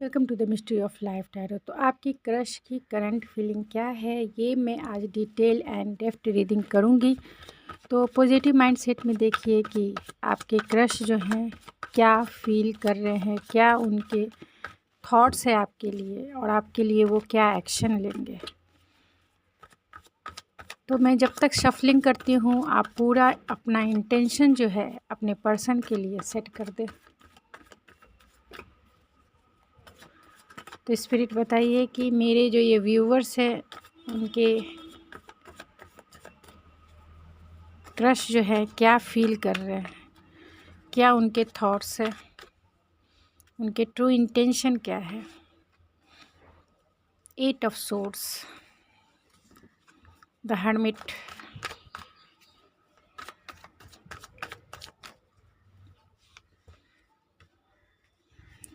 Welcome to the mystery of life tarot. तो आपकी crush की करंट फीलिंग क्या है, ये मैं आज डिटेल एंड डेप्थ रीडिंग करूँगी। तो पॉजिटिव माइंडसेट में देखिए कि आपके क्रश जो हैं क्या फील कर रहे हैं, क्या उनके थॉट्स है आपके लिए और आपके लिए वो क्या एक्शन लेंगे। तो मैं जब तक शफलिंग करती हूँ आप पूरा अपना इंटेंशन जो है अपने पर्सन के लिए सेट कर दें। तो स्पिरिट बताइए कि मेरे जो ये व्यूवर्स हैं उनके क्रश जो है क्या फील कर रहे हैं, क्या उनके थॉट्स है, उनके ट्रू इंटेंशन क्या है। 8 of swords, the hermit,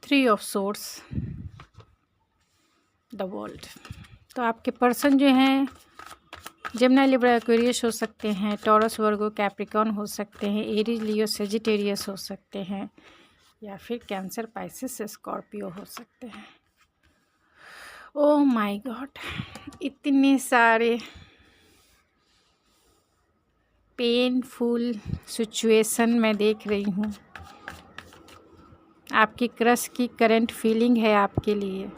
3 of swords, the world. तो आपके पर्सन जो हैं जेमिनी, लिब्रा, एक्वेरियस हो सकते हैं, टॉरस, वर्गो, कैप्रिकॉर्न हो सकते हैं, एरीज, लियो, सेजिटेरियस हो सकते हैं, या फिर कैंसर, पाइसिस, स्कॉर्पियो हो सकते हैं। ओह माय गॉड, इतने सारे पेनफुल सिचुएशन मैं देख रही हूँ। आपकी क्रश की करंट फीलिंग है आपके लिए।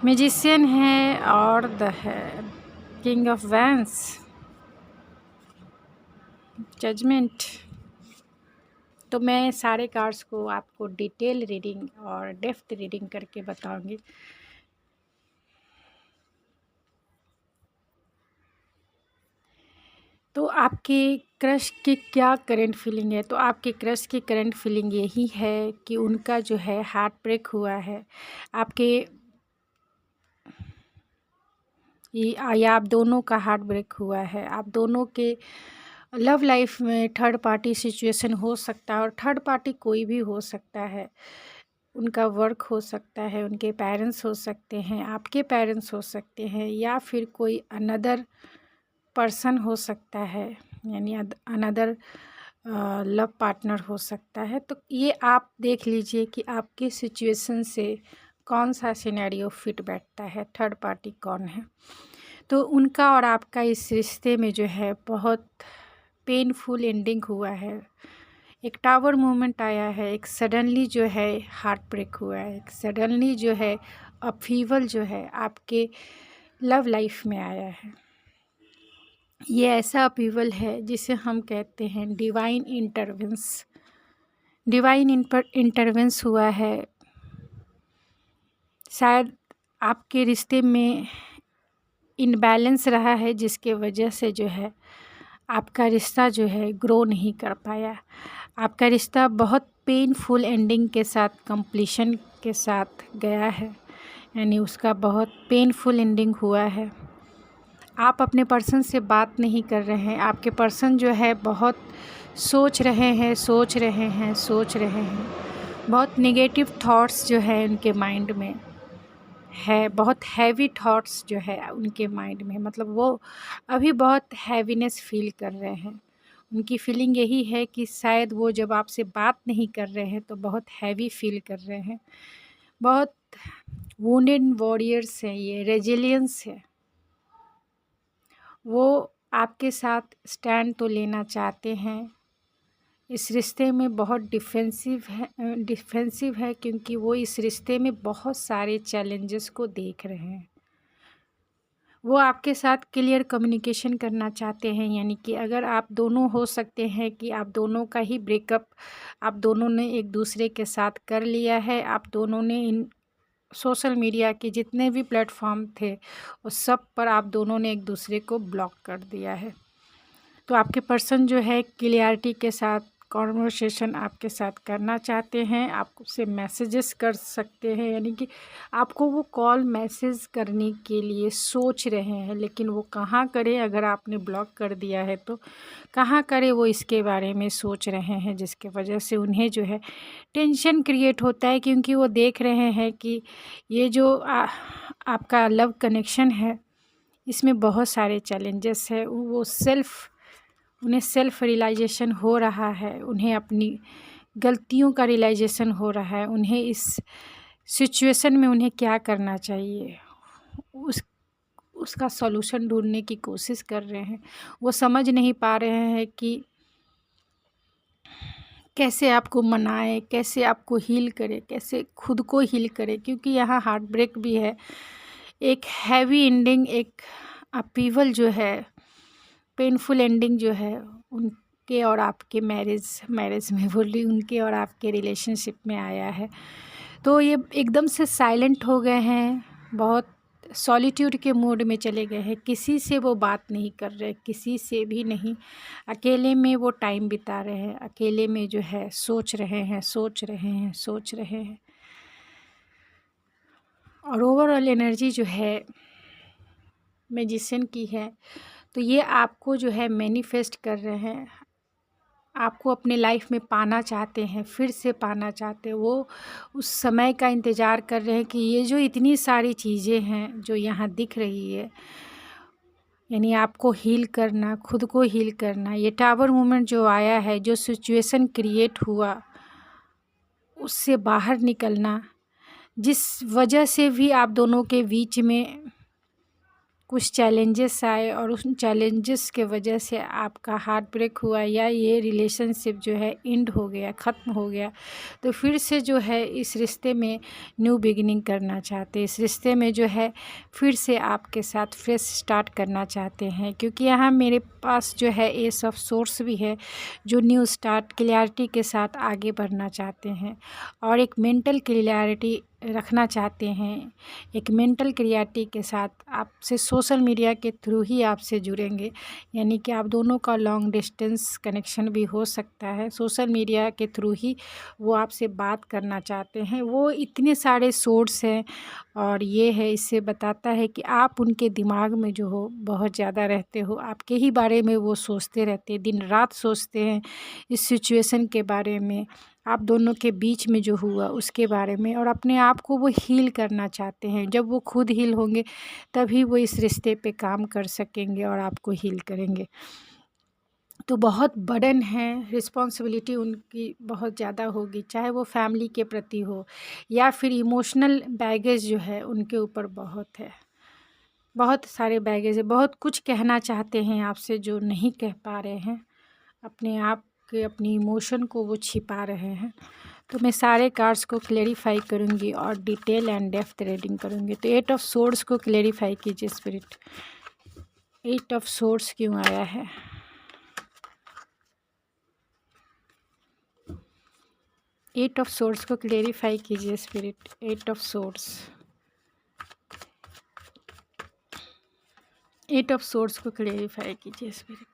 मैजिशियन है और द है किंग ऑफ वैंस, जजमेंट। तो मैं सारे कार्ड्स को आपको डिटेल रीडिंग और डेप्थ रीडिंग करके बताऊंगी। तो आपके क्रश की क्या करंट फीलिंग है। तो आपके क्रश की करंट फीलिंग यही है कि उनका जो है हार्ट ब्रेक हुआ है आपके, या आप दोनों का हार्ट ब्रेक हुआ है। आप दोनों के लव लाइफ में थर्ड पार्टी सिचुएशन हो सकता है, और थर्ड पार्टी कोई भी हो सकता है। उनका वर्क हो सकता है, उनके पेरेंट्स हो सकते हैं, आपके पेरेंट्स हो सकते हैं, या फिर कोई अनदर पर्सन हो सकता है, यानी अनदर लव पार्टनर हो सकता है। तो ये आप देख लीजिए कि आपकी सिचुएशन से कौन सा सिनेरियो फिट बैठता है, थर्ड पार्टी कौन है। तो उनका और आपका इस रिश्ते में जो है बहुत पेनफुल एंडिंग हुआ है। एक टावर मूवमेंट आया है, एक सडनली जो है हार्ट ब्रेक हुआ है, एक सडनली जो है अपहीवल जो है आपके लव लाइफ में आया है। ये ऐसा अपहीवल है जिसे हम कहते हैं डिवाइन इंटरवेंस। डिवाइन इंटरवेंस हुआ है। शायद आपके रिश्ते में इनबैलेंस रहा है, जिसके वजह से जो है आपका रिश्ता जो है ग्रो नहीं कर पाया। आपका रिश्ता बहुत पेनफुल एंडिंग के साथ, कंप्लीशन के साथ गया है, यानी उसका बहुत पेनफुल एंडिंग हुआ है। आप अपने पर्सन से बात नहीं कर रहे हैं। आपके पर्सन जो है बहुत सोच रहे हैं, सोच रहे हैं, सोच रहे हैं। बहुत नेगेटिव थॉट्स जो है उनके माइंड में है, बहुत हैवी थॉट्स जो है उनके माइंड में, मतलब वो अभी बहुत हैवीनेस फील कर रहे हैं। उनकी फीलिंग यही है कि शायद वो जब आपसे बात नहीं कर रहे हैं तो बहुत हैवी फील कर रहे हैं। बहुत वुंडेड वॉरियर्स हैं, ये रेजिलियंस है। वो आपके साथ स्टैंड तो लेना चाहते हैं, इस रिश्ते में बहुत डिफेंसिव है क्योंकि वो इस रिश्ते में बहुत सारे चैलेंजेस को देख रहे हैं। वो आपके साथ क्लियर कम्युनिकेशन करना चाहते हैं, यानी कि अगर आप दोनों हो सकते हैं कि आप दोनों का ही ब्रेकअप आप दोनों ने एक दूसरे के साथ कर लिया है। आप दोनों ने इन सोशल मीडिया के जितने भी प्लेटफॉर्म थे उस सब पर आप दोनों ने एक दूसरे को ब्लॉक कर दिया है। तो आपके पर्सन जो है क्लियरिटी के साथ कॉन्वर्सेशन आपके साथ करना चाहते हैं। आप उससे मैसेजेस कर सकते हैं, यानी कि आपको वो कॉल मैसेज करने के लिए सोच रहे हैं, लेकिन वो कहाँ करें। अगर आपने ब्लॉक कर दिया है तो कहाँ करें, वो इसके बारे में सोच रहे हैं, जिसके वजह से उन्हें जो है टेंशन क्रिएट होता है, क्योंकि वो देख रहे हैं कि ये जो आपका लव कनेक्शन है इसमें बहुत सारे चैलेंजेस है। उन्हें सेल्फ रियलाइजेशन हो रहा है, उन्हें अपनी गलतियों का रियलाइजेशन हो रहा है, उन्हें इस सिचुएशन में उन्हें क्या करना चाहिए उसका सॉल्यूशन ढूंढने की कोशिश कर रहे हैं। वो समझ नहीं पा रहे हैं कि कैसे आपको मनाएं, कैसे आपको हील करें, कैसे खुद को हील करें, क्योंकि यहाँ हार्ट ब्रेक भी है, एक हैवी एंडिंग, एक अपीवल जो है, पेनफुल एंडिंग जो है उनके और आपके मैरिज में बोल रही, उनके और आपके रिलेशनशिप में आया है। तो ये एकदम से साइलेंट हो गए हैं, बहुत सॉलिट्यूड के मोड में चले गए हैं, किसी से वो बात नहीं कर रहे, किसी से भी नहीं, अकेले में वो टाइम बिता रहे हैं, अकेले में जो है सोच रहे हैं, सोच रहे हैं, सोच रहे हैं। और ओवरऑल एनर्जी जो है मैजिशियन की है, तो ये आपको जो है मैनिफेस्ट कर रहे हैं, आपको अपने लाइफ में पाना चाहते हैं, फिर से पाना चाहते हैं। वो उस समय का इंतज़ार कर रहे हैं कि ये जो इतनी सारी चीज़ें हैं जो यहाँ दिख रही है, यानी आपको हील करना, खुद को हील करना, ये टावर मोमेंट जो आया है, जो सिचुएशन क्रिएट हुआ उससे बाहर निकलना, जिस वजह से भी आप दोनों के बीच में कुछ चैलेंजेस आए और उन चैलेंजेस के वजह से आपका हार्ट ब्रेक हुआ या ये रिलेशनशिप जो है एंड हो गया, ख़त्म हो गया, तो फिर से जो है इस रिश्ते में न्यू बिगिनिंग करना चाहते हैं, इस रिश्ते में जो है फिर से आपके साथ फ्रेश स्टार्ट करना चाहते हैं। क्योंकि यहाँ मेरे पास जो है एस ऑफ सोर्स भी है, जो न्यू स्टार्ट क्लैरिटी के साथ आगे बढ़ना चाहते हैं और एक मेंटल क्लैरिटी रखना चाहते हैं, एक मेंटल क्लैरिटी के साथ आपसे सोशल मीडिया के थ्रू ही आपसे जुड़ेंगे, यानी कि आप दोनों का लॉन्ग डिस्टेंस कनेक्शन भी हो सकता है, सोशल मीडिया के थ्रू ही वो आपसे बात करना चाहते हैं। वो इतने सारे सोर्स हैं और ये है, इससे बताता है कि आप उनके दिमाग में जो हो बहुत ज़्यादा रहते हो, आपके ही बारे में वो सोचते रहते हैं, दिन रात सोचते हैं इस सिचुएशन के बारे में, आप दोनों के बीच में जो हुआ उसके बारे में, और अपने आप को वो हील करना चाहते हैं। जब वो खुद हील होंगे तभी वो इस रिश्ते पे काम कर सकेंगे और आपको हील करेंगे। तो बहुत बर्डन है, रिस्पॉन्सिबिलिटी उनकी बहुत ज़्यादा होगी, चाहे वो फैमिली के प्रति हो या फिर इमोशनल बैगेज जो है उनके ऊपर बहुत है, बहुत सारे बैगेज है, बहुत कुछ कहना चाहते हैं आपसे जो नहीं कह पा रहे हैं, अपने आप के अपनी इमोशन को वो छिपा रहे हैं। तो मैं सारे कार्ड्स को क्लेरिफाई करूँगी और डिटेल एंड डेप्थ रीडिंग करूँगी। तो 8 ऑफ सोर्ड्स को क्लेरिफाई कीजिए स्पिरिट, 8 ऑफ सोर्ड्स क्यों आया है? 8 ऑफ सोर्ड्स को क्लेरिफाई कीजिए spirit, 8 of swords, 8 of swords को क्लेरिफाई कीजिए स्पिरिट।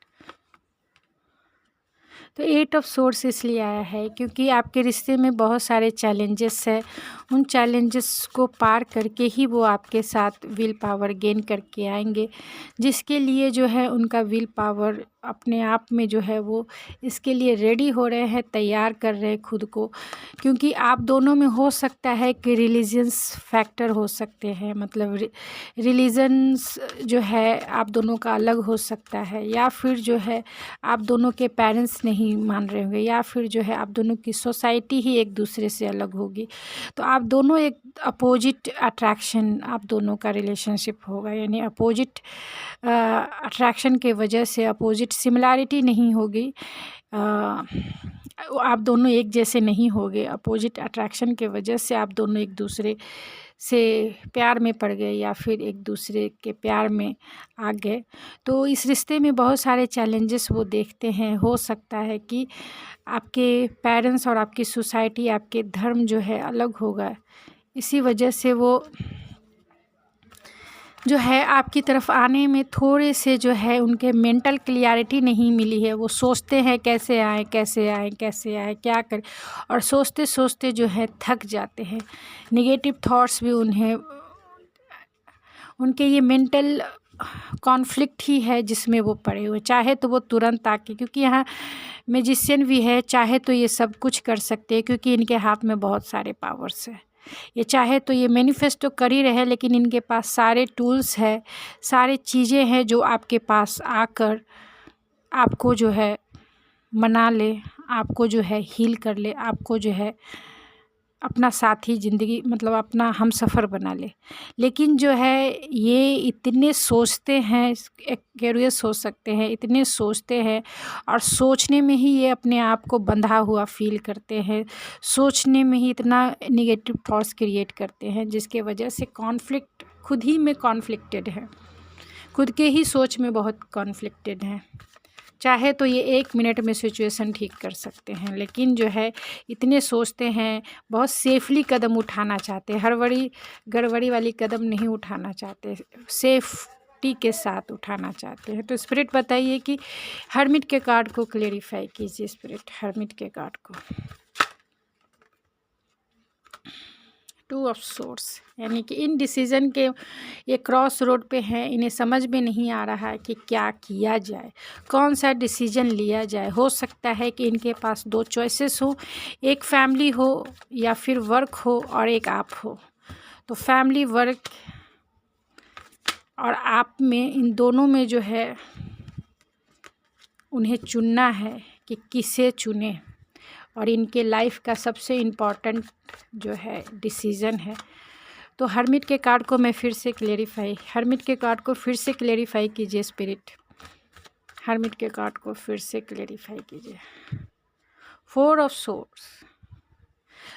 तो 8 ऑफ सोर्ड्स इसलिए आया है क्योंकि आपके रिश्ते में बहुत सारे चैलेंजेस है, उन चैलेंजेस को पार करके ही वो आपके साथ विल पावर गेन करके आएंगे, जिसके लिए जो है उनका विल पावर अपने आप में जो है वो इसके लिए रेडी हो रहे हैं, तैयार कर रहे हैं खुद को। क्योंकि आप दोनों में हो सकता है कि रिलीजियंस फैक्टर हो सकते हैं, मतलब रिलीजन्स जो है आप दोनों का अलग हो सकता है, या फिर जो है आप दोनों के पेरेंट्स नहीं मान रहे होंगे, या फिर जो है आप दोनों की सोसाइटी ही एक दूसरे से अलग होगी। तो आप दोनों एक अपोजिट अट्रैक्शन, आप दोनों का रिलेशनशिप होगा, यानी अपोजिट अट्रैक्शन के वजह से अपोजिट सिमिलैरिटी नहीं होगी, आप दोनों एक जैसे नहीं होगे, अपोजिट अट्रैक्शन के वजह से आप दोनों एक दूसरे से प्यार में पड़ गए या फिर एक दूसरे के प्यार में आ गए। तो इस रिश्ते में बहुत सारे चैलेंजेस वो देखते हैं, हो सकता है कि आपके पेरेंट्स और आपकी सोसाइटी, आपके धर्म जो है अलग होगा, इसी वजह से वो जो है आपकी तरफ आने में थोड़े से जो है उनके मेंटल क्लियरिटी नहीं मिली है। वो सोचते हैं कैसे आएँ, कैसे आएँ, कैसे आएँ, क्या करें, और सोचते सोचते जो है थक जाते हैं। नेगेटिव थॉट्स भी उनके ये मेंटल कॉन्फ्लिक्ट ही है जिसमें वो पड़े हुए, चाहे तो वो तुरंत आके, क्योंकि यहाँ मैजिशियन भी है, चाहे तो ये सब कुछ कर सकते हैं क्योंकि इनके हाथ में बहुत सारे पावर्स है। ये चाहे तो ये मैनिफेस्ट तो कर ही रहे, लेकिन इनके पास सारे टूल्स है, सारे चीज़ें हैं जो आपके पास आकर आपको जो है मना ले, आपको जो है हील कर ले, आपको जो है अपना साथी ज़िंदगी मतलब अपना हमसफ़र बना ले। लेकिन जो है ये इतने सोचते हैं, क्यूरियस हो सकते हैं, इतने सोचते हैं और सोचने में ही ये अपने आप को बंधा हुआ फ़ील करते हैं, सोचने में ही इतना नेगेटिव थॉट्स क्रिएट करते हैं जिसके वजह से कॉन्फ्लिक्ट खुद ही में कॉन्फ्लिक्टेड है, खुद के ही सोच में बहुत कॉन्फ्लिक्टेड हैं। चाहे तो ये 1 मिनट में सिचुएशन ठीक कर सकते हैं, लेकिन जो है इतने सोचते हैं, बहुत सेफली कदम उठाना चाहते हैं, हड़बड़ी गड़बड़ी वाली कदम नहीं उठाना चाहते, सेफ्टी के साथ उठाना चाहते हैं। तो स्पिरिट बताइए कि हर्मिट के कार्ड को क्लेरिफाई कीजिए स्पिरिट, हर्मिट के कार्ड को। 2 ऑफ सोर्स, यानी कि इन डिसीज़न के ये क्रॉस रोड पे हैं, इन्हें समझ में नहीं आ रहा है कि क्या किया जाए, कौन सा डिसीज़न लिया जाए। हो सकता है कि इनके पास 2 चॉइसेस हो, एक फैमिली हो या फिर वर्क हो और एक आप हो। तो फैमिली, वर्क और आप में, इन दोनों में जो है उन्हें चुनना है कि किसे चुने। और इनके लाइफ का सबसे इम्पॉर्टेंट जो है डिसीज़न है। तो हर्मिट के कार्ड को मैं फिर से क्लेरिफाई, हर्मिट के कार्ड को फिर से क्लेरिफाई कीजिए स्पिरिट, हर्मिट के कार्ड को फिर से क्लेरिफाई कीजिए। 4 ऑफ सोर्ड्स,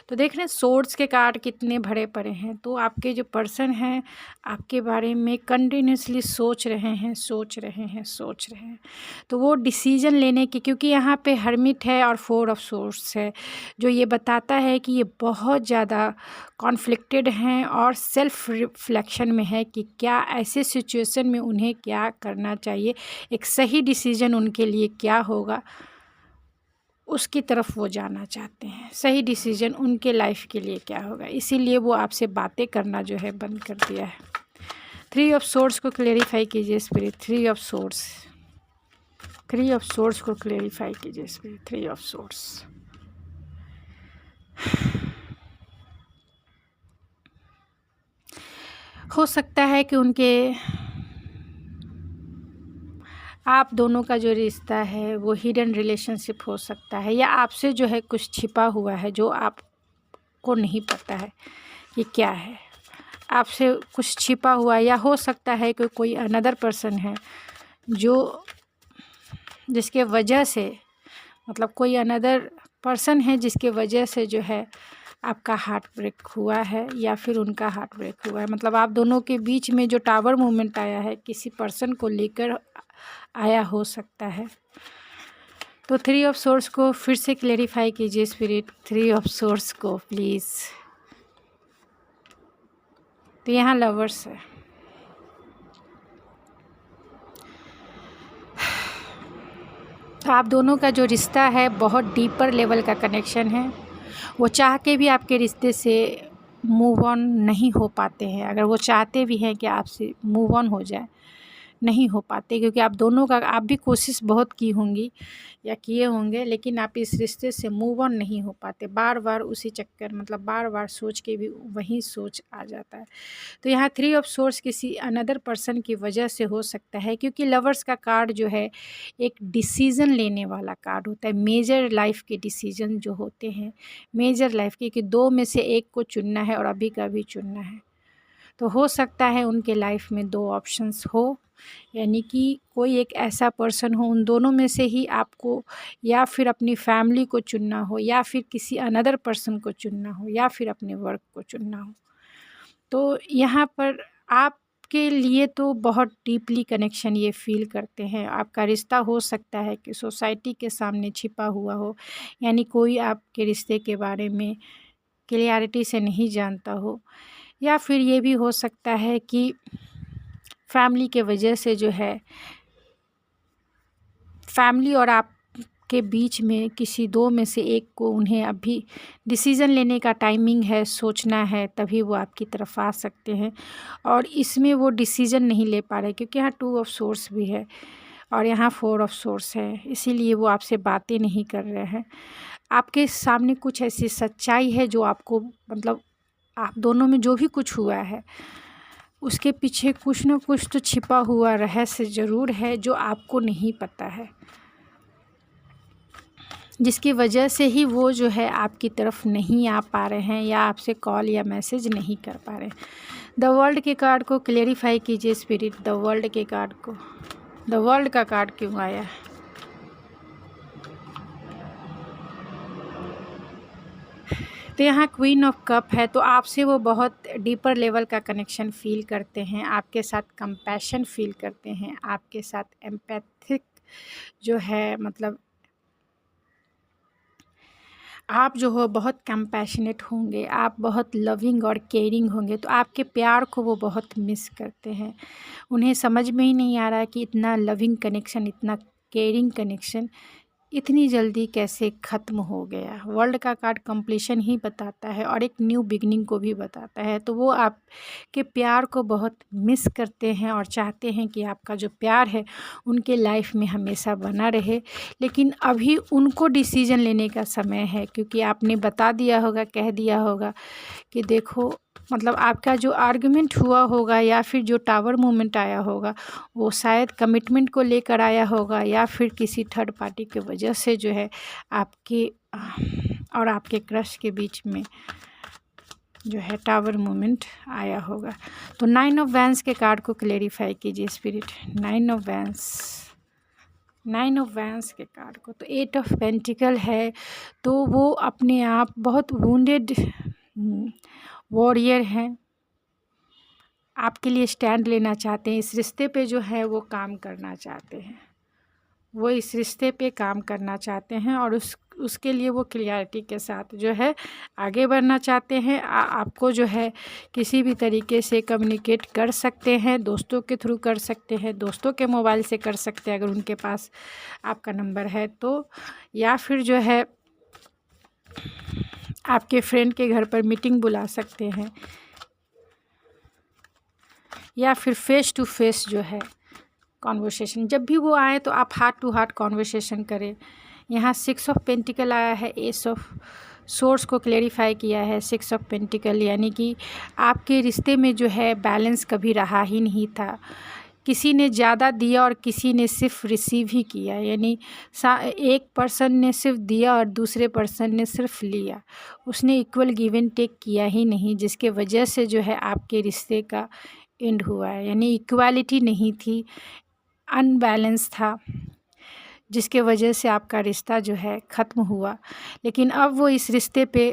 तो देख रहे हैं सोर्ड्स के कार्ड कितने भरे पड़े हैं। तो आपके जो पर्सन हैं आपके बारे में कंटिन्यूसली सोच रहे हैं, सोच रहे हैं, सोच रहे हैं। तो वो डिसीजन लेने की, क्योंकि यहाँ पे हर्मिट है और 4 ऑफ सोर्ड्स है, जो ये बताता है कि ये बहुत ज़्यादा कॉन्फ्लिक्टेड हैं और सेल्फ रिफ्लेक्शन में है कि क्या ऐसे सिचुएशन में उन्हें क्या करना चाहिए, एक सही डिसीजन उनके लिए क्या होगा, उसकी तरफ वो जाना चाहते हैं। सही डिसीजन उनके लाइफ के लिए क्या होगा, इसीलिए वो आपसे बातें करना जो है बंद कर दिया है। 3 ऑफ सोर्ड्स को क्लेरिफाई कीजिए spirit, 3 of swords, 3 of swords को क्लेरिफाई कीजिए स्पिरिट, 3 ऑफ सोर्ड्स। हो सकता है कि उनके आप दोनों का जो रिश्ता है वो हिडन रिलेशनशिप हो सकता है, या आपसे जो है कुछ छिपा हुआ है जो आपको नहीं पता है कि क्या है, आपसे कुछ छिपा हुआ। या हो सकता है कि कोई अनदर पर्सन है जो जिसके वजह से, मतलब कोई अनदर पर्सन है जिसके वजह से जो है आपका हार्ट ब्रेक हुआ है या फिर उनका हार्ट ब्रेक हुआ है। मतलब आप दोनों के बीच में जो टावर मूवमेंट आया है किसी पर्सन को लेकर आया हो सकता है। तो 3 ऑफ सोर्स को फिर से क्लेरिफाई कीजिए स्पिरिट, 3 ऑफ सोर्स को प्लीज़। तो यहाँ लवर्स है, तो आप दोनों का जो रिश्ता है बहुत डीपर लेवल का कनेक्शन है। वो चाह के भी आपके रिश्ते से मूव ऑन नहीं हो पाते हैं। अगर वो चाहते भी हैं कि आपसे मूव ऑन हो जाए, नहीं हो पाते, क्योंकि आप दोनों का, आप भी कोशिश बहुत की होंगी या किए होंगे, लेकिन आप इस रिश्ते से मूव ऑन नहीं हो पाते। बार बार उसी चक्कर, मतलब बार बार सोच के भी वही सोच आ जाता है। तो यहाँ 3 ऑफ सोर्स किसी अनदर पर्सन की वजह से हो सकता है, क्योंकि लवर्स का कार्ड जो है एक डिसीज़न लेने वाला कार्ड होता है। मेजर लाइफ के डिसीज़न जो होते हैं, मेजर लाइफ के, कि 2 में से एक को चुनना है और अभी का अभी चुनना है। तो हो सकता है उनके लाइफ में 2 ऑप्शंस हो, यानी कि कोई एक ऐसा पर्सन हो, उन दोनों में से ही आपको या फिर अपनी फैमिली को चुनना हो, या फिर किसी अनदर पर्सन को चुनना हो, या फिर अपने वर्क को चुनना हो। तो यहाँ पर आपके लिए तो बहुत डीपली कनेक्शन ये फील करते हैं। आपका रिश्ता हो सकता है कि सोसाइटी के सामने छिपा हुआ हो, यानी कोई आपके रिश्ते के बारे में क्लियरिटी से नहीं जानता हो, या फिर ये भी हो सकता है कि फैमिली के वजह से जो है फैमिली और आप के बीच में किसी 2 में से एक को, उन्हें अभी डिसीज़न लेने का टाइमिंग है, सोचना है, तभी वो आपकी तरफ आ सकते हैं। और इसमें वो डिसीज़न नहीं ले पा रहे, क्योंकि यहाँ 2 ऑफ सोर्स भी है और यहाँ 4 ऑफ सोर्स है, इसीलिए वो आपसे बातें नहीं कर रहे हैं। आपके सामने कुछ ऐसी सच्चाई है जो आपको, मतलब आप दोनों में जो भी कुछ हुआ है उसके पीछे कुछ ना कुछ तो छिपा हुआ रहस्य ज़रूर है जो आपको नहीं पता है। जिसकी वजह से ही वो जो है आपकी तरफ नहीं आ पा रहे हैं या आपसे कॉल या मैसेज नहीं कर पा रहे हैं। द वर्ल्ड के कार्ड को क्लेरिफाई कीजिए स्पिरिट, द वर्ल्ड के कार्ड को। द वर्ल्ड का कार्ड क्यों आया है? तो यहाँ क्वीन ऑफ कप है, तो आपसे वो बहुत डीपर लेवल का कनेक्शन फील करते हैं, आपके साथ कंपैशन फील करते हैं, आपके साथ एम्पैथिक जो है, मतलब आप जो हो बहुत कंपैशनेट होंगे, आप बहुत लविंग और केयरिंग होंगे, तो आपके प्यार को वो बहुत मिस करते हैं। उन्हें समझ में ही नहीं आ रहा है कि इतना लविंग कनेक्शन, इतना केयरिंग कनेक्शन इतनी जल्दी कैसे ख़त्म हो गया। वर्ल्ड का कार्ड कंप्लीशन ही बताता है और एक न्यू बिगनिंग को भी बताता है, तो वो आपके प्यार को बहुत मिस करते हैं और चाहते हैं कि आपका जो प्यार है उनके लाइफ में हमेशा बना रहे। लेकिन अभी उनको डिसीज़न लेने का समय है, क्योंकि आपने बता दिया होगा, कह दिया होगा कि देखो, मतलब आपका जो आर्गुमेंट हुआ होगा या फिर जो टावर मूवमेंट आया होगा वो शायद कमिटमेंट को लेकर आया होगा, या फिर किसी थर्ड पार्टी की वजह से जो है आपके और आपके क्रश के बीच में जो है टावर मूवमेंट आया होगा। तो 9 ऑफ वैंस के कार्ड को क्लेरिफाई कीजिए spirit, 9 of vents, 9 of vents के कार्ड को। तो 8 ऑफ पेंटिकल है, तो वो अपने आप बहुत वुंडेड वॉरियर हैं, आपके लिए स्टैंड लेना चाहते हैं, इस रिश्ते पे जो है वो काम करना चाहते हैं, वो इस रिश्ते पे काम करना चाहते हैं और उसके लिए वो क्लियरिटी के साथ जो है आगे बढ़ना चाहते हैं। आपको जो है किसी भी तरीके से कम्युनिकेट कर सकते हैं, दोस्तों के थ्रू कर सकते हैं, दोस्तों के मोबाइल से कर सकते हैं अगर उनके पास आपका नंबर है तो, या फिर जो है आपके फ्रेंड के घर पर मीटिंग बुला सकते हैं, या फिर फेस टू फेस जो है कॉन्वर्सेशन, जब भी वो आए तो आप हार्ट टू हार्ट कॉन्वर्सेशन करें। यहाँ 6 ऑफ पेंटिकल आया है, एस ऑफ सोर्स को क्लेरिफाई किया है, 6 ऑफ पेंटिकल, यानी कि आपके रिश्ते में जो है बैलेंस कभी रहा ही नहीं था, किसी ने ज़्यादा दिया और किसी ने सिर्फ रिसीव ही किया, यानी एक पर्सन ने सिर्फ दिया और दूसरे पर्सन ने सिर्फ लिया, उसने इक्वल गिव एंड टेक किया ही नहीं, जिसके वजह से जो है आपके रिश्ते का एंड हुआ है। यानी इक्वालिटी नहीं थी, अनबैलेंस था, जिसके वजह से आपका रिश्ता जो है ख़त्म हुआ। लेकिन अब वो इस रिश्ते पे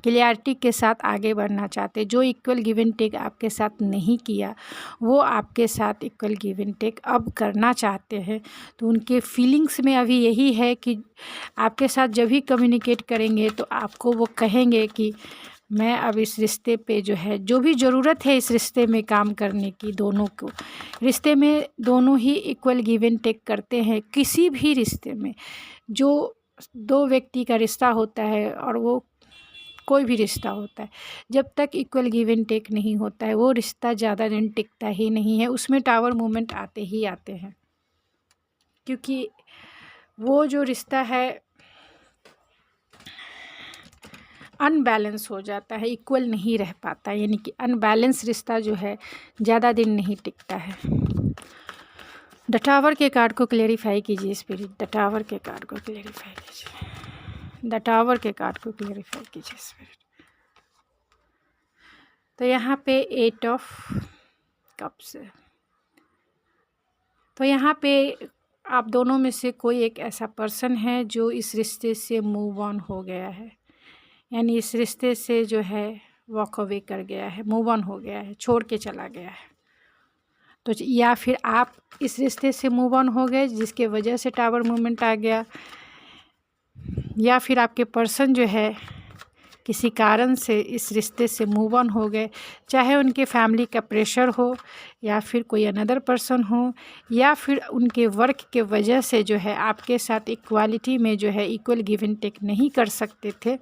क्लियरिटी के साथ आगे बढ़ना चाहते, जो इक्वल गिव एंड टेक आपके साथ नहीं किया वो आपके साथ इक्वल गिव एंड टेक अब करना चाहते हैं। तो उनके फीलिंग्स में अभी यही है कि आपके साथ जब भी कम्युनिकेट करेंगे तो आपको वो कहेंगे कि मैं अब इस रिश्ते पे जो है, जो भी ज़रूरत है इस रिश्ते में काम करने की, दोनों को, रिश्ते में दोनों ही इक्वल गिव एंड टेक करते हैं। किसी भी रिश्ते में जो दो व्यक्ति का रिश्ता होता है और वो कोई भी रिश्ता होता है, जब तक इक्वल गिव एंड टेक नहीं होता है वो रिश्ता ज़्यादा दिन टिकता ही नहीं है, उसमें टावर मूवमेंट आते ही आते हैं, क्योंकि वो जो रिश्ता है अनबैलेंस हो जाता है, इक्वल नहीं रह पाता, यानी कि अनबैलेंस रिश्ता जो है ज़्यादा दिन नहीं टिकता है। द टावर के कार्ड को क्लेरिफाई कीजिए स्पिरिट, द टावर के कार्ड को क्लेरिफाई कीजिए, द टावर के कार्ड को क्लेरिफाई कीजिए स्पिरिट। तो यहाँ पे 8 ऑफ कप्स है, तो यहाँ पे आप दोनों में से कोई एक ऐसा पर्सन है जो इस रिश्ते से मूव ऑन हो गया है, यानी इस रिश्ते से जो है वॉक अवे कर गया है, मूव ऑन हो गया है, छोड़ के चला गया है। तो या फिर आप इस रिश्ते से मूव ऑन हो गए जिसके वजह से टावर मूवमेंट आ गया, या फिर आपके पर्सन जो है किसी कारण से इस रिश्ते से मूव ऑन हो गए, चाहे उनके फैमिली का प्रेशर हो या फिर कोई अनदर पर्सन हो, या फिर उनके वर्क के वजह से जो है आपके साथ इक्वालिटी में जो है इक्वल गिव एंड टेक नहीं कर सकते थे,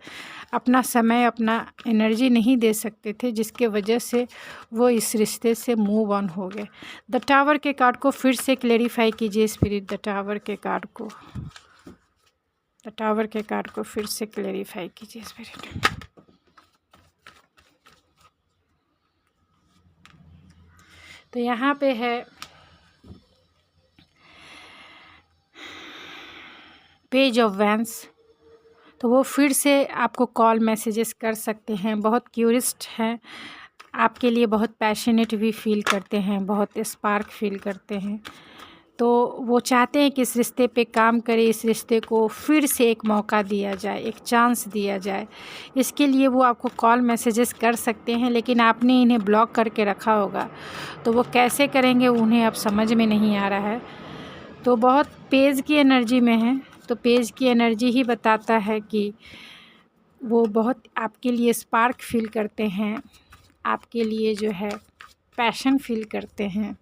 अपना समय अपना एनर्जी नहीं दे सकते थे, जिसके वजह से वो इस रिश्ते से मूव ऑन हो गए। द टावर के कार्ड को फिर से क्लेरिफाई कीजिए स्पिरिट, द टावर के कार्ड को, द टावर के कार्ड को फिर से क्लेरिफाई कीजिए स्पिरिट। तो यहाँ पे है पेज ऑफ वैंस, तो वो फिर से आपको कॉल मैसेजेस कर सकते हैं। बहुत क्यूरियस हैं, आपके लिए बहुत पैशनेट भी फील करते हैं, बहुत स्पार्क फील करते हैं। तो वो चाहते हैं कि इस रिश्ते पे काम करें, इस रिश्ते को फिर से एक मौका दिया जाए, एक चांस दिया जाए। इसके लिए वो आपको कॉल मैसेजेस कर सकते हैं, लेकिन आपने इन्हें ब्लॉक करके रखा होगा। तो वो कैसे करेंगे उन्हें अब समझ में नहीं आ रहा है। तो बहुत पेज की एनर्जी में है, तो पेज की एनर्जी ही बताता है कि वो बहुत आपके लिए स्पार्क फील करते हैं, आपके लिए जो है पैशन फील करते हैं,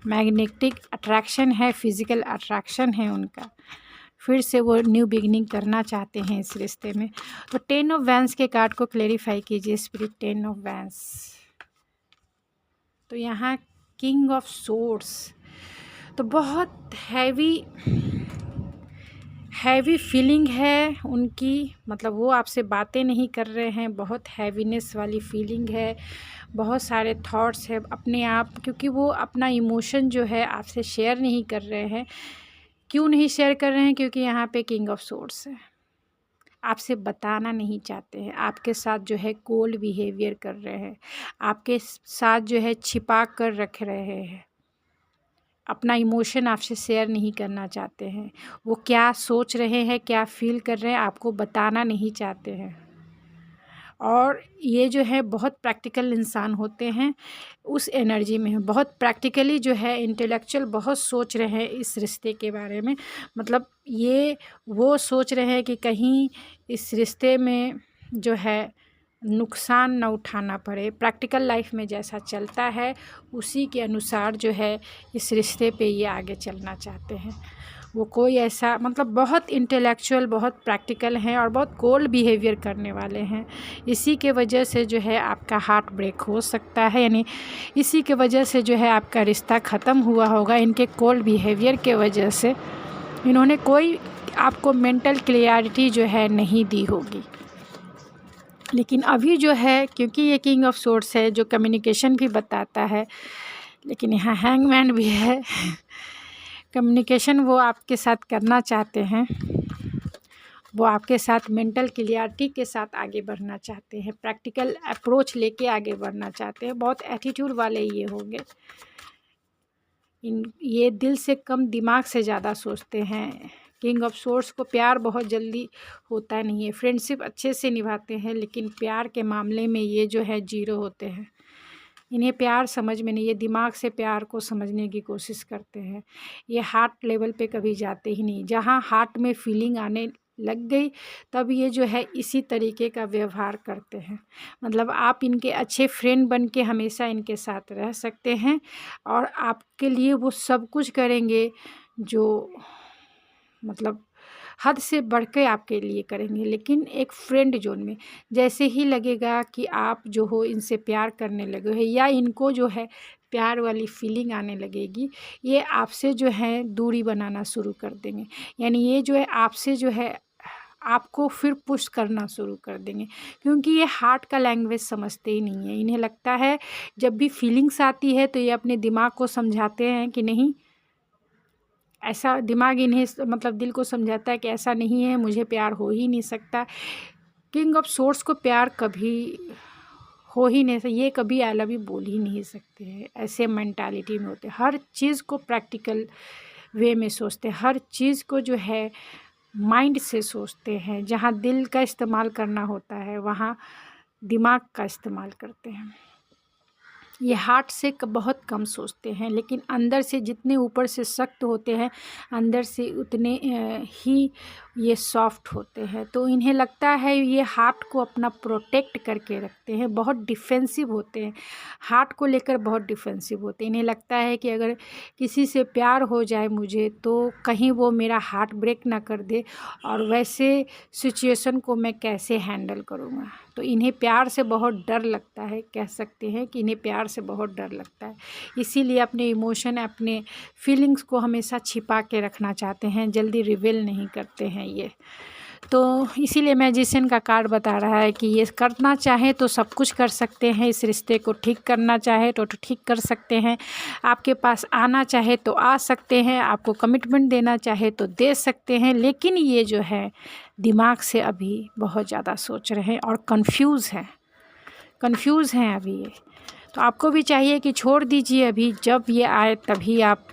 मैग्नेटिक अट्रैक्शन है, फिज़िकल अट्रैक्शन है उनका। फिर से वो न्यू बिगिनिंग करना चाहते हैं इस रिश्ते में। तो 10 ऑफ वैंस के कार्ड को क्लेरिफाई कीजिए स्पिरिट। 10 ऑफ वैंस, तो यहाँ किंग ऑफ सोर्ड्स, तो बहुत हैवी फीलिंग है उनकी, मतलब वो आपसे बातें नहीं कर रहे हैं, बहुत हैवीनेस वाली फीलिंग है, बहुत सारे थॉट्स है अपने आप, क्योंकि वो अपना इमोशन जो है आपसे शेयर नहीं कर रहे हैं। क्यों नहीं शेयर कर रहे हैं? क्योंकि यहाँ पे किंग ऑफ सोर्ड्स है, आपसे बताना नहीं चाहते हैं, आपके साथ जो है कोल्ड बिहेवियर कर रहे हैं, आपके साथ जो है छिपा कर रख रहे हैं, अपना इमोशन आपसे शेयर नहीं करना चाहते हैं। वो क्या सोच रहे हैं, क्या फील कर रहे हैं, आपको बताना नहीं चाहते हैं। और ये जो है बहुत प्रैक्टिकल इंसान होते हैं, उस एनर्जी में है, बहुत प्रैक्टिकली जो है इंटेलेक्चुअल बहुत सोच रहे हैं इस रिश्ते के बारे में। मतलब ये वो सोच रहे हैं कि कहीं इस रिश्ते में जो है नुकसान न उठाना पड़े। प्रैक्टिकल लाइफ में जैसा चलता है उसी के अनुसार जो है इस रिश्ते पे ये आगे चलना चाहते हैं। वो कोई ऐसा, मतलब बहुत इंटेलेक्चुअल, बहुत प्रैक्टिकल हैं और बहुत कोल्ड बिहेवियर करने वाले हैं। इसी के वजह से जो है आपका हार्ट ब्रेक हो सकता है, यानी इसी के वजह से जो है आपका रिश्ता ख़त्म हुआ होगा। इनके कोल्ड बिहेवियर के वजह से इन्होंने कोई आपको मेंटल क्लियरिटी जो है नहीं दी होगी। लेकिन अभी जो है, क्योंकि ये किंग ऑफ सोर्ड्स है जो कम्युनिकेशन भी बताता है, लेकिन यहाँ हैंगमैन भी है। कम्युनिकेशन वो आपके साथ करना चाहते हैं, वो आपके साथ मेंटल क्लियरिटी के साथ आगे बढ़ना चाहते हैं, प्रैक्टिकल अप्रोच लेके आगे बढ़ना चाहते हैं। बहुत एटीट्यूड वाले ये होंगे, ये दिल से कम दिमाग से ज़्यादा सोचते हैं। किंग ऑफ सोर्ड्स को प्यार बहुत जल्दी होता नहीं है, फ्रेंडशिप अच्छे से निभाते हैं, लेकिन प्यार के मामले में ये जो है जीरो होते हैं। इन्हें प्यार समझ में नहीं, ये दिमाग से प्यार को समझने की कोशिश करते हैं। ये हार्ट लेवल पे कभी जाते ही नहीं। जहाँ हार्ट में फीलिंग आने लग गई तब ये जो है इसी तरीके का व्यवहार करते हैं। मतलब आप इनके अच्छे फ्रेंड बन के हमेशा इनके साथ रह सकते हैं और आपके लिए वो सब कुछ करेंगे जो मतलब हद से बढ़ के आपके लिए करेंगे, लेकिन एक फ्रेंड जोन में। जैसे ही लगेगा कि आप जो हो इनसे प्यार करने लगे हो या इनको जो है प्यार वाली फीलिंग आने लगेगी, ये आपसे जो है दूरी बनाना शुरू कर देंगे। यानी ये जो है आपसे जो है आपको फिर पुश करना शुरू कर देंगे, क्योंकि ये हार्ट का लैंग्वेज समझते ही नहीं है। इन्हें लगता है जब भी फीलिंग्स आती है तो ये अपने दिमाग को समझाते हैं कि नहीं, ऐसा दिमाग इन्हें मतलब दिल को समझाता है कि ऐसा नहीं है, मुझे प्यार हो ही नहीं सकता। किंग ऑफ सोर्ड्स को प्यार कभी हो ही नहीं सकता, ये कभी आई लव यू बोल ही नहीं सकते हैं। ऐसे मेंटालिटी में होते हैं, हर चीज़ को प्रैक्टिकल वे में सोचते हैं, हर चीज़ को जो है माइंड से सोचते हैं। जहाँ दिल का इस्तेमाल करना होता है वहाँ दिमाग का इस्तेमाल करते हैं। ये हार्ट से बहुत कम सोचते हैं, लेकिन अंदर से जितने ऊपर से सख्त होते हैं अंदर से उतने ही ये सॉफ्ट होते हैं। तो इन्हें लगता है ये हार्ट को अपना प्रोटेक्ट करके रखते हैं, बहुत डिफेंसिव होते हैं, हार्ट को लेकर बहुत डिफेंसिव होते हैं। इन्हें लगता है कि अगर किसी से प्यार हो जाए मुझे तो कहीं वो मेरा हार्ट ब्रेक ना कर दे, और वैसे सिचुएशन को मैं कैसे हैंडल करूँगा। तो इन्हें प्यार से बहुत डर लगता है, कह सकते हैं कि इन्हें प्यार से बहुत डर लगता है। इसीलिए अपने इमोशन, अपने फीलिंग्स को हमेशा छिपा के रखना चाहते हैं, जल्दी रिवील नहीं करते हैं ये। तो इसीलिए मैजिशियन का कार्ड बता रहा है कि ये करना चाहे तो सब कुछ कर सकते हैं, इस रिश्ते को ठीक करना चाहे तो ठीक कर सकते हैं, आपके पास आना चाहे तो आ सकते हैं, आपको कमिटमेंट देना चाहे तो दे सकते हैं। लेकिन ये जो है दिमाग से अभी बहुत ज़्यादा सोच रहे हैं और कंफ्यूज हैं अभी ये। तो आपको भी चाहिए कि छोड़ दीजिए, अभी जब ये आए तभी आप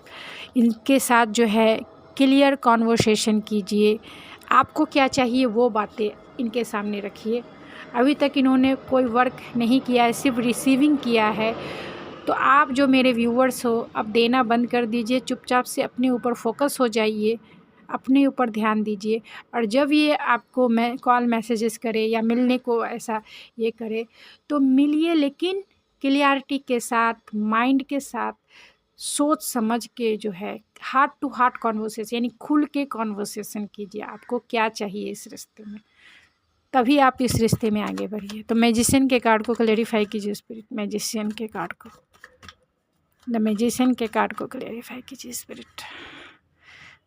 इनके साथ जो है क्लियर कॉन्वर्सेशन कीजिए। आपको क्या चाहिए वो बातें इनके सामने रखिए। अभी तक इन्होंने कोई वर्क नहीं किया है, सिर्फ रिसीविंग किया है। तो आप जो मेरे व्यूवर्स हो, अब देना बंद कर दीजिए, चुपचाप से अपने ऊपर फोकस हो जाइए, अपने ऊपर ध्यान दीजिए। और जब ये आपको मैं कॉल मैसेजेस करे या मिलने को ऐसा ये करे तो मिलिए, लेकिन क्लियरिटी के साथ, माइंड के साथ, सोच समझ के जो है हार्ट टू हार्ट कॉन्वर्सेशन, यानी खुल के कॉन्वर्सेशन कीजिए। आपको क्या चाहिए इस रिश्ते में, तभी आप इस रिश्ते में आगे बढ़िए। तो मैजिशियन के कार्ड को क्लेरिफाई कीजिए स्पिरिट, मैजिशियन के कार्ड को, द मैजिशियन के कार्ड को क्लेरिफाई कीजिए स्पिरिट।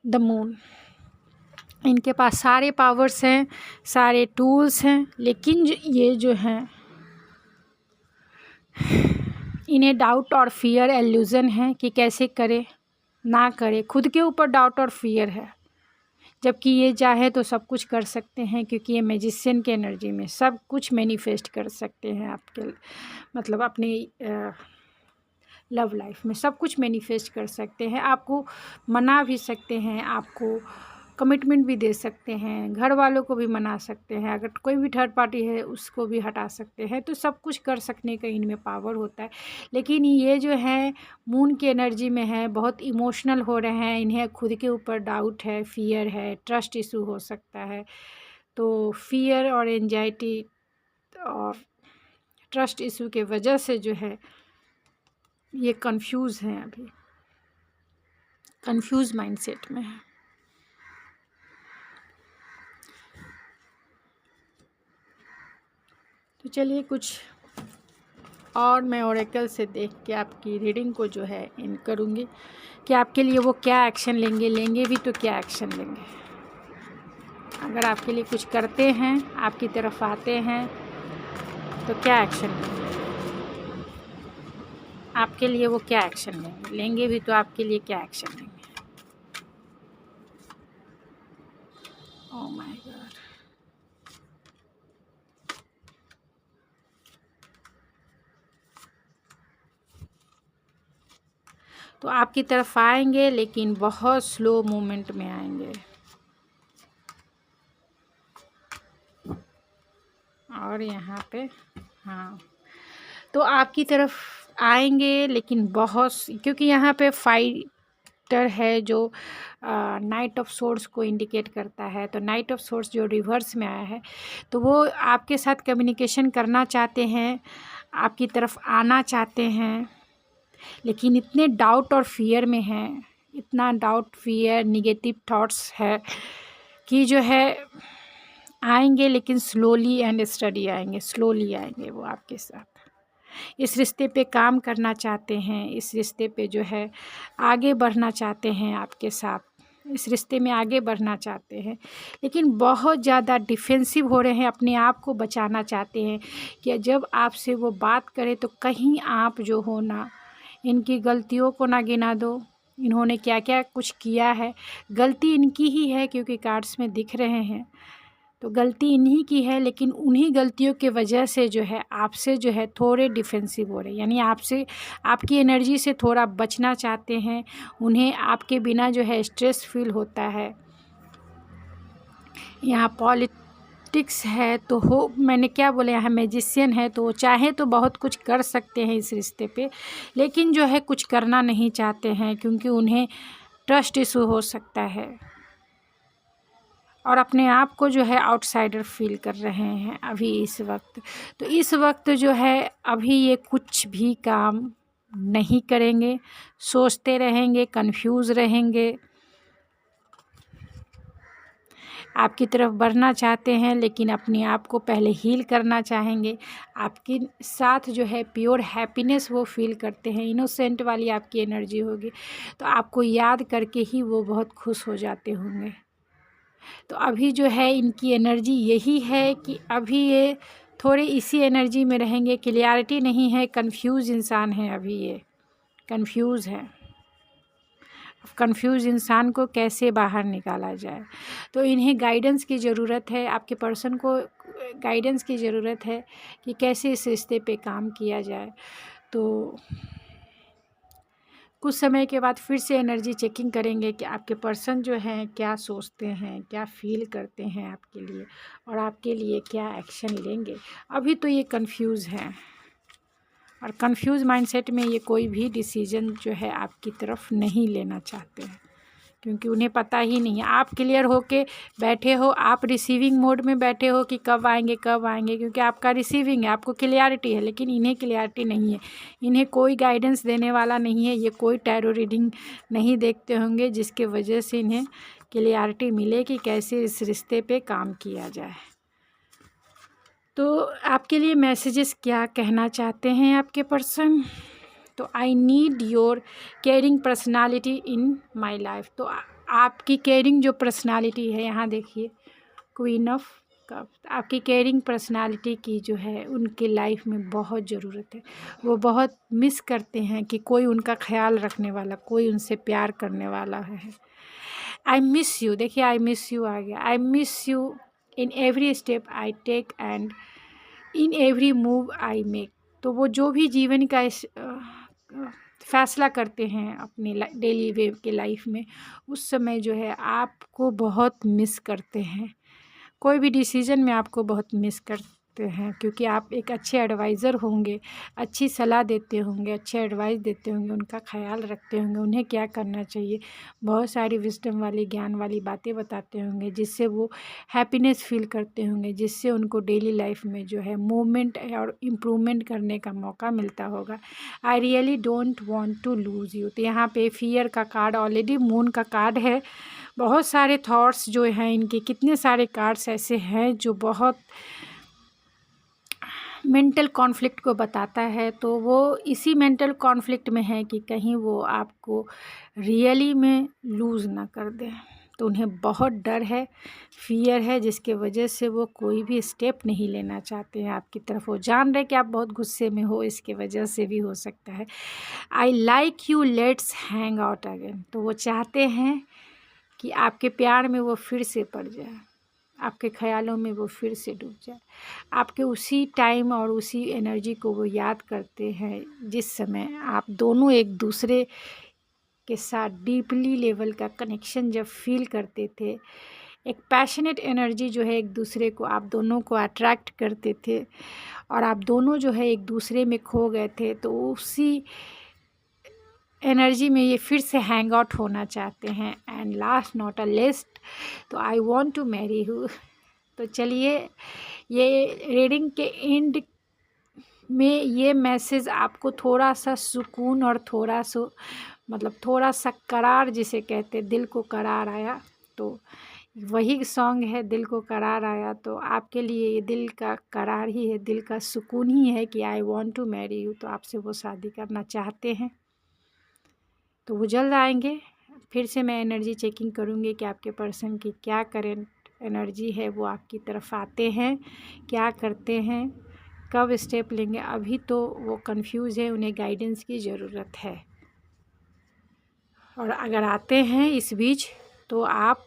द मून, इनके पास सारे पावर्स हैं, सारे टूल्स हैं, लेकिन ये जो हैं इन्हें डाउट और फियर, एल्यूज़न है कि कैसे करे ना करे। खुद के ऊपर डाउट और फियर है, जबकि ये चाहे तो सब कुछ कर सकते हैं, क्योंकि ये मैजिशियन के एनर्जी में सब कुछ मैनिफेस्ट कर सकते हैं। आपके मतलब अपने लव लाइफ में सब कुछ मैनिफेस्ट कर सकते हैं। आपको मना भी सकते हैं, आपको कमिटमेंट भी दे सकते हैं, घर वालों को भी मना सकते हैं, अगर कोई भी थर्ड पार्टी है उसको भी हटा सकते हैं। तो सब कुछ कर सकने का इनमें पावर होता है। लेकिन ये जो है मून की एनर्जी में है, बहुत इमोशनल हो रहे हैं, इन्हें खुद के ऊपर डाउट है, फियर है, ट्रस्ट इशू हो सकता है। तो फियर और एंजाइटी और ट्रस्ट इशू के वजह से जो है ये कंफ्यूज हैं, अभी कंफ्यूज माइंडसेट में है। तो चलिए कुछ और मैं ओरेकल से देख के आपकी रीडिंग को जो है इन करूँगी कि आपके लिए वो क्या एक्शन लेंगे भी तो क्या एक्शन लेंगे। अगर आपके लिए कुछ करते हैं, आपकी तरफ आते हैं, तो क्या एक्शन लेंगे, आपके लिए वो क्या एक्शन लेंगे भी तो आपके लिए क्या एक्शन लेंगे। ओह माय गॉड, तो आपकी तरफ आएंगे, लेकिन बहुत स्लो मूवमेंट में आएंगे। और यहाँ पे हाँ, तो आपकी तरफ आएंगे लेकिन बहुत, क्योंकि यहाँ पे फाइटर है जो नाइट ऑफ सोर्स को इंडिकेट करता है। तो नाइट ऑफ सोर्स जो रिवर्स में आया है, तो वो आपके साथ कम्युनिकेशन करना चाहते हैं, आपकी तरफ आना चाहते हैं, लेकिन इतने डाउट और फियर में हैं, इतना डाउट, फियर, निगेटिव थॉट्स है कि जो है आएंगे, लेकिन स्लोली एंड स्टडी आएंगे, स्लोली आएंगे वो आपके साथ। इस रिश्ते पे काम करना चाहते हैं, इस रिश्ते पे जो है आगे बढ़ना चाहते हैं आपके साथ, इस रिश्ते में आगे बढ़ना चाहते हैं, लेकिन बहुत ज़्यादा डिफेंसिव हो रहे हैं, अपने आप को बचाना चाहते हैं कि जब आपसे वो बात करे तो कहीं आप जो हो ना इनकी गलतियों को ना गिना दो। इन्होंने क्या क्या कुछ किया है, गलती इनकी ही है, क्योंकि कार्ड्स में दिख रहे हैं, तो गलती इन्हीं की है, लेकिन उन्हीं गलतियों के वजह से जो है आपसे जो है थोड़े डिफेंसिव हो रहे हैं, यानी आपसे, आपकी एनर्जी से थोड़ा बचना चाहते हैं। उन्हें आपके बिना जो है स्ट्रेस फील होता है। यहाँ पॉलिटिक्स है तो हो, मैंने क्या बोला, यहाँ मैजिशियन है तो चाहे तो बहुत कुछ कर सकते हैं इस रिश्ते पे, लेकिन जो है कुछ करना नहीं चाहते हैं, क्योंकि उन्हें ट्रस्ट इशू हो सकता है और अपने आप को जो है आउटसाइडर फील कर रहे हैं अभी इस वक्त। तो इस वक्त जो है अभी ये कुछ भी काम नहीं करेंगे, सोचते रहेंगे, कंफ्यूज रहेंगे, आपकी तरफ बढ़ना चाहते हैं, लेकिन अपने आप को पहले हील करना चाहेंगे। आपके साथ जो है प्योर हैप्पीनेस वो फील करते हैं, इनोसेंट वाली आपकी एनर्जी होगी, तो आपको याद करके ही वो बहुत खुश हो जाते होंगे। तो अभी जो है इनकी एनर्जी यही है कि अभी ये थोड़े इसी एनर्जी में रहेंगे, क्लियरिटी नहीं है, कंफ्यूज इंसान है अभी, ये कंफ्यूज है। कंफ्यूज इंसान को कैसे बाहर निकाला जाए। तो इन्हें गाइडेंस की ज़रूरत है, आपके पर्सन को गाइडेंस की ज़रूरत है कि कैसे इस रिश्ते पे काम किया जाए। तो कुछ समय के बाद फिर से एनर्जी चेकिंग करेंगे कि आपके पर्सन जो हैं क्या सोचते हैं, क्या फील करते हैं आपके लिए, और आपके लिए क्या एक्शन लेंगे। अभी तो ये कंफ्यूज हैं, और कंफ्यूज माइंडसेट में ये कोई भी डिसीजन जो है आपकी तरफ नहीं लेना चाहते हैं, क्योंकि उन्हें पता ही नहीं है। आप क्लियर हो के बैठे हो, आप रिसीविंग मोड में बैठे हो कि कब आएंगे कब आएंगे, क्योंकि आपका रिसीविंग है, आपको क्लियरिटी है, लेकिन इन्हें क्लियरिटी नहीं है। इन्हें कोई गाइडेंस देने वाला नहीं है, ये कोई टैरो रीडिंग नहीं देखते होंगे जिसके वजह से इन्हें क्लियरिटी मिले कि कैसे इस रिश्ते पे काम किया जाए। तो आपके लिए मैसेजेस क्या कहना चाहते हैं आपके पर्सन। तो I need your caring personality in my life. तो आपकी केयरिंग जो पर्सनालिटी है, यहाँ देखिए क्वीन ऑफ कप, आपकी केयरिंग पर्सनालिटी की जो है उनके लाइफ में बहुत ज़रूरत है। वो बहुत मिस करते हैं कि कोई उनका ख्याल रखने वाला, कोई उनसे प्यार करने वाला है। आई मिस यू, देखिए आई मिस यू आ गया। I miss you in every step I take and in every move I make. तो वो जो भी जीवन का फैसला करते हैं अपने डेली वे के लाइफ में, उस समय जो है आपको बहुत मिस करते हैं। कोई भी डिसीजन में आपको बहुत मिस करते हैं, क्योंकि आप एक अच्छे एडवाइज़र होंगे, अच्छी सलाह देते होंगे, अच्छे एडवाइस देते होंगे, उनका ख्याल रखते होंगे, उन्हें क्या करना चाहिए, बहुत सारी विजडम वाली ज्ञान वाली बातें बताते होंगे, जिससे वो हैप्पीनेस फील करते होंगे, जिससे उनको डेली लाइफ में जो है मूवमेंट और इम्प्रूवमेंट करने का मौका मिलता होगा। I really don't want to lose you. तो यहाँ पे फियर का कार्ड ऑलरेडी मून का कार्ड है। बहुत सारे थॉट्स जो हैं इनके, कितने सारे कार्ड्स ऐसे हैं जो बहुत मेंटल कॉन्फ्लिक्ट को बताता है। तो वो इसी मेंटल कॉन्फ्लिक्ट में है कि कहीं वो आपको रियली में लूज़ ना कर दें। तो उन्हें बहुत डर है, फियर है, जिसके वजह से वो कोई भी स्टेप नहीं लेना चाहते हैं आपकी तरफ। वो जान रहे कि आप बहुत गुस्से में हो, इसके वजह से भी हो सकता है। I like you, let's hang out again. तो वो चाहते हैं कि आपके प्यार में वो फिर से पड़ जाए, आपके ख़यालों में वो फिर से डूब जाए, आपके उसी टाइम और उसी एनर्जी को वो याद करते हैं जिस समय आप दोनों एक दूसरे के साथ डीपली लेवल का कनेक्शन जब फील करते थे। एक पैशनेट एनर्जी जो है एक दूसरे को, आप दोनों को अट्रैक्ट करते थे, और आप दोनों जो है एक दूसरे में खो गए थे। तो उसी एनर्जी में ये फिर से हैंग आउट होना चाहते हैं। And last not a least, तो I want to marry you. तो चलिए, ये रीडिंग के एंड में ये मैसेज आपको थोड़ा सा सुकून और थोड़ा सा थोड़ा सा करार जिसे कहते हैं, दिल को करार आया। तो वही सॉन्ग है, दिल को करार आया। तो आपके लिए ये दिल का करार ही है, दिल का सुकून ही है कि I want to marry you. तो आपसे वो शादी करना चाहते हैं, तो वो जल्द आएंगे। फिर से मैं एनर्जी चेकिंग करूँगी कि आपके पर्सन की क्या करेंट एनर्जी है, वो आपकी तरफ आते हैं, क्या करते हैं, कब स्टेप लेंगे। अभी तो वो कंफ्यूज है, उन्हें गाइडेंस की ज़रूरत है। और अगर आते हैं इस बीच, तो आप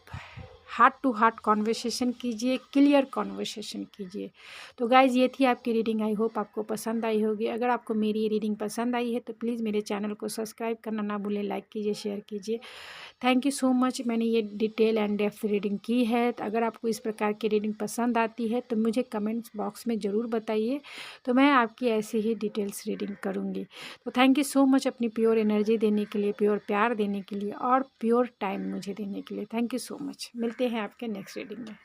हार्ट टू हार्ट कॉन्वर्सेशन कीजिए, क्लियर कॉन्वर्सेशन कीजिए। तो गाइज़, ये थी आपकी रीडिंग। आई होप आपको पसंद आई होगी। अगर आपको मेरी ये रीडिंग पसंद आई है तो प्लीज़ मेरे चैनल को सब्सक्राइब करना ना भूलें, लाइक कीजिए, शेयर कीजिए। Thank you so much. मैंने ये डिटेल एंड डेप्थ रीडिंग की है। तो अगर आपको इस प्रकार की रीडिंग पसंद आती है तो मुझे कमेंट्स बॉक्स में ज़रूर बताइए, तो मैं आपकी ऐसी ही डिटेल्स रीडिंग करूँगी। तो थैंक यू सो मच अपनी प्योर एनर्जी देने के लिए, प्योर प्यार देने के लिए, और प्योर टाइम मुझे देने के लिए। Thank you so much. मिलते हैं आपके नेक्स्ट रीडिंग में।